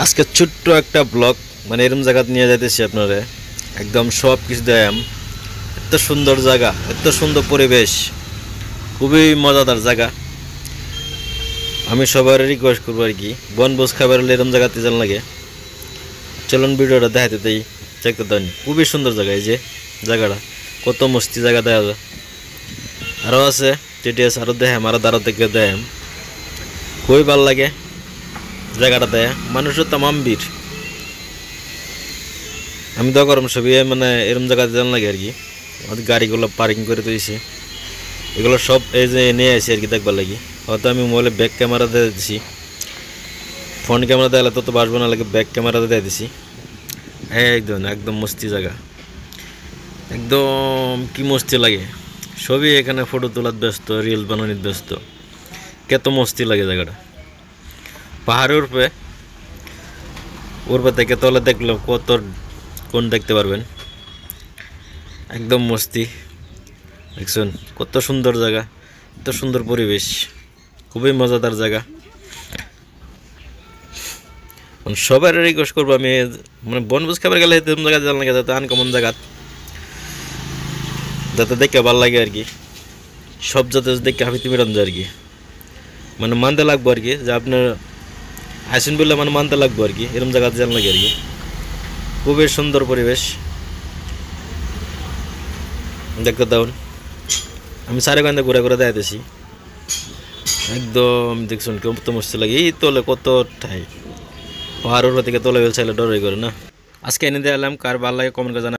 আজকে ছোট্ট একটা ব্লগ মানে এরকম জায়গা নিয়ে যাইতেছি আপনারা একদম সব কিছু দেয়াম। এত সুন্দর জায়গা, এত সুন্দর পরিবেশ, খুবই মজাদার জায়গা। আমি সবার রিকোয়েস্ট করবো আর কি, বনভোজ খাবার হলে এরকম জায়গাতে যান লাগে। চলুন ভিডিওটা দেখাতে তাই দেখতে দেন। খুবই সুন্দর জায়গা, এই যে জায়গাটা কত মস্তি জায়গা দেখা যায়। আরও আছে টিটিএস, আরও দেখাম, আরও দাঁড়া থেকে দেখাম। খুবই ভালো লাগে জায়গাটাতে, মানুষের তামাম ভিড়। আমি তো করম সবই মানে এরকম জায়গাতে জান লাগে আর কি। আমাদের গাড়িগুলো পার্কিং করে দিয়েছি, এগুলো সব এই যে নিয়ে আসি আর কি দেখবার লাগি। হয়তো আমি মোবাইলে ব্যাক ক্যামেরা দিয়ে দিছি, ফ্রন্ট ক্যামেরা দেওয়ালে তো বাসবো না লাগে, ব্যাক ক্যামেরা দিয়ে দিছি। একদম একদম মস্তি জায়গা, একদম কি মস্তি লাগে। সবই এখানে ফটো তোলার ব্যস্ত, রিলস বানানোর ব্যস্ত। কত মস্তি লাগে জায়গাটা। পাহাড়ের উপরে থেকে তলে দেখলে কত কোন দেখতে পারবেন, একদম মস্তি। দেখছেন কত সুন্দর জায়গা, এত সুন্দর পরিবেশ, খুবই মজাদার জায়গা। সবার রিকোয়েস্ট করবো আমি, মানে বনভোজ খাবার গেলে এরকম জায়গা জানা লাগে, যাতে আনকমন জায়গা, যাতে দেখে ভালো লাগে আর কি। সব যাতে দেখে হাফিতে মিরান যায় আর কি, মানে মানতে লাগবো আর কি, যে আপনার আসেন বললে মানে মানতে লাগবো আর কি, এরকম জায়গাতে জানা লাগে আর কি। খুবই সুন্দর পরিবেশ দেখতে দাউন। আমি সারেগঞ্জে ঘুরে ঘুরে দেখাতেছি, একদম দেখছেন কত মস্তি লাগে। এই তোলে কত ঠাই, পাহাড়ের থেকে তোলে চাইলে ডরে করে না। আজকে এনে দিয়ে এলাম, কার ভালো লাগে কমেন্ট করে জানা।